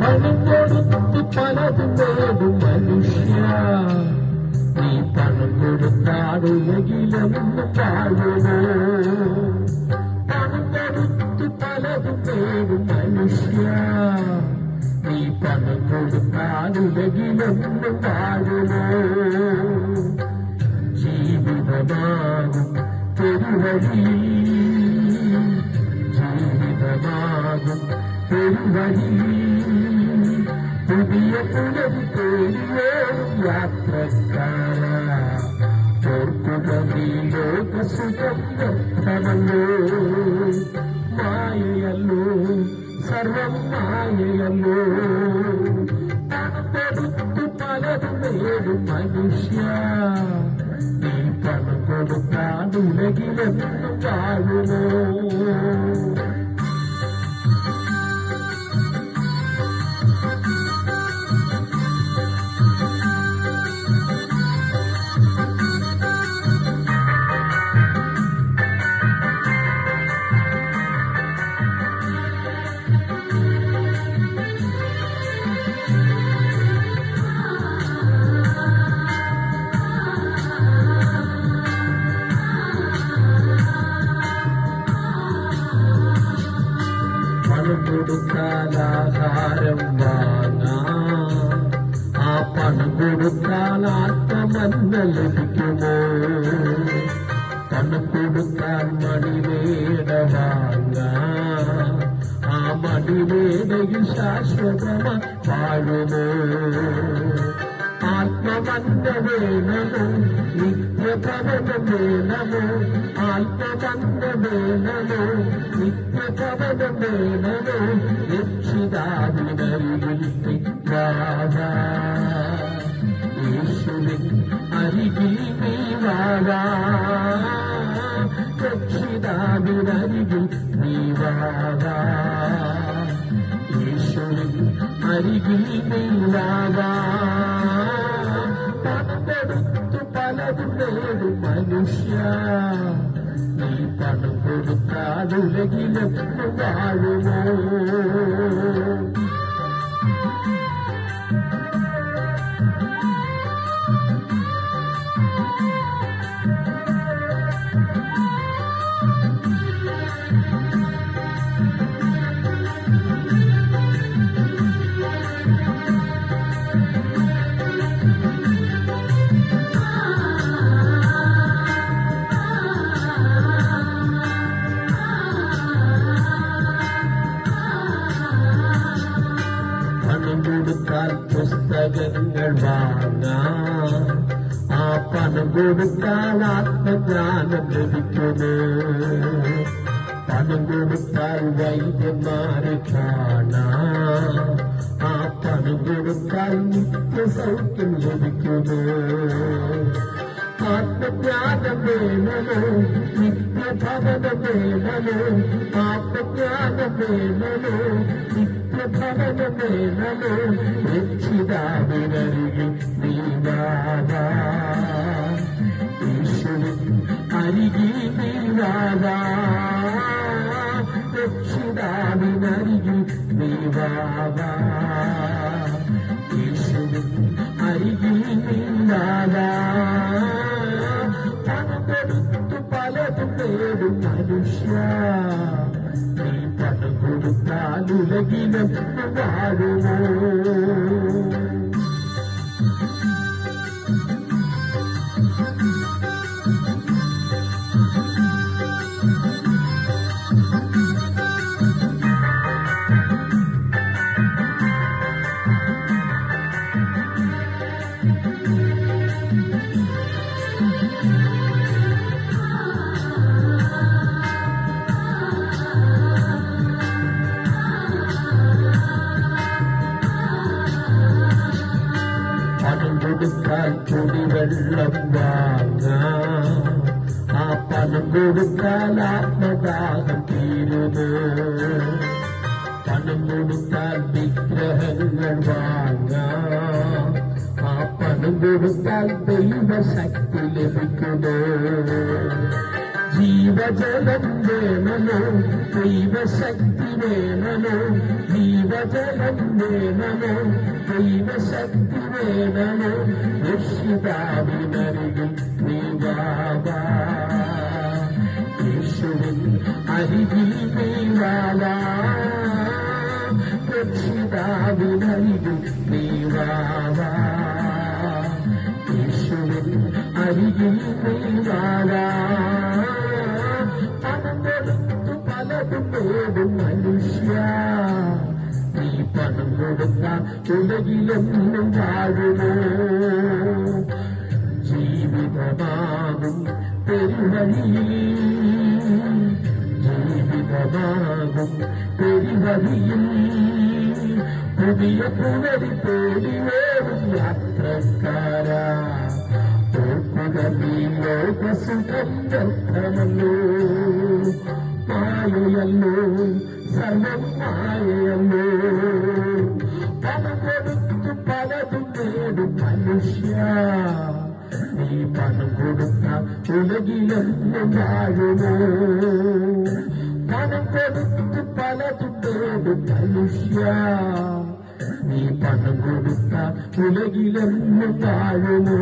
പണം കൊടുത്തു പലതും നേടും മനുഷ്യ, നീ പണം കൊടുത്താടുലകിലെന്ന് പാടുമോ? പണം കൊടുത്തു പലതും നേടും മനുഷ്യ, നീ പണം കൊടുത്താടുലകിലെന്ന് പാടുമോ? ജീവിതമാകും പെരുവഴി, ജീവിതമാകും പെരുവഴി, പുതിയ പുലരി തേടിയോടും യാത്രക്കാര, ഓർക്കുക നീ ലോകസുഖം വ്യർത്ഥമല്ലോ, മായയല്ലോ സർവം മായയല്ലോ. പണം കൊടുത്തു പലതും നേടും മനുഷ്യ, നീ പണം കൊടുത്താൽ ഉലകിലെന്നും വാഴുമോ? പണം കൊടുത്താൽ ആഹാരം വാങ്ങാം, ആ പണം കൊടുത്താൽ ആത്മമന്ന ലഭിക്കുമോ? പണം കൊടുത്താൽ മണിവേട വാങ്ങാം, ആ മണിവേടയിൽ ശാശ്വതമായി വാഴുമോ? ആത്മമന്ന വേണമോ, നിത്യഭവനം വേണമോ? ആത്മമന്ന വേണമോ, നിത്യഭവനം വേണമോ? രക്ഷിതാവിനരികിൽ വാഴാ, യേശുവിൻ അരികിൽ നീ വാഴാ, രക്ഷിതാവിനരികിൽ നീ വാഴാ, യേശുവിൻ അരികിൽ നീ വാഴാ. പണം കൊടുത്തു പലതും നേടും മനുഷ്യ, നീ പണം കൊടുത്താൽ ഉലകിലെന്നു വാഴുമോ? പണം കൊടുത്താൽ പുസ്തകങ്ങൾ വാങ്ങാം, ആ പണം കൊടുത്താൽ ആത്മജ്ഞാനം ലഭിക്കുമോ? പണം കൊടുത്താൽ വൈദ്യന്മാരെ കാണാം, ആ പണം കൊടുത്താൽ നിത്യസൗഖ്യം ലഭിക്കുമോ? ആത്മജ്ഞാനം വേണമോ, നിത്യഭവനം വേണമോ? ആത്മജ്ഞാനം വേണമോ, നിത്യഭവനം വേണമോ? രക്ഷിതാവിനരികിൽ നീ വാഴാ, യേശുവിൻ അരികിൽ നീ വാഴാ, രക്ഷിതാവിനരികിൽ നീ വാഴാ, യേശുവിൻ അരികിൽ നീ വാഴാ. പണം കൊടുത്തു പലതും നേടും മനുഷ്യ, നീ പണം കൊടുത്താൽ ഉലകിലെന്നു വാഴുമോ? പണം കൊടുത്താൽ കുടിവെള്ളം വാങ്ങാം, ആ പണം കൊടുത്താൽ ആത്മദാഹം തീരുമോ? പണം കൊടുത്താൽ വിഗ്രഹങ്ങൾ വാങ്ങാം, ആ പണം കൊടുത്താൽ ദൈവശക്തി ലഭിക്കുമോ? ജീവജലം വേണമോ ദൈവശക്തി വേണമോ ജീവജലം വേണമോ ദൈവശക്തി വേണമോ രക്ഷിതാവിനരികിൽ നീ വാവാ യേശുവിൻ അരികിൽ നീ വാവാ രക്ഷിതാവിനരികിൽ നീ വാവാ യേശുവിൻ അരികിൽ നീ വാവാ പണം കൊടുത്തു പലതും നേടും മനുഷ്യ നീ പണം കൊടുത്താൽ ഉലകിലെന്നും വാഴുമോ ജീവിതമാകും പെരുവഴിയിൽ ജീവിതമാകും പെരുവഴിയിൽ പുതിയ പുനരി തേടി വേറും യാത്രക്കാരാ ഓർക്കുക നീ ലോകസുഖം വ്യർത്ഥമല്ലോ മായയല്ലോ സർവം മായയല്ലോ പണം കൊടുത്തു പലതും നേടും മനുഷ്യ നീ പണം കൊടുത്താൽ ഉലകിലെന്നും വാഴുമോ പണം കൊടുത്തു പലതും നേടും മനുഷ്യ നീ പണം കൊടുത്താൽ ഉലകിലെന്നും വാഴുമോ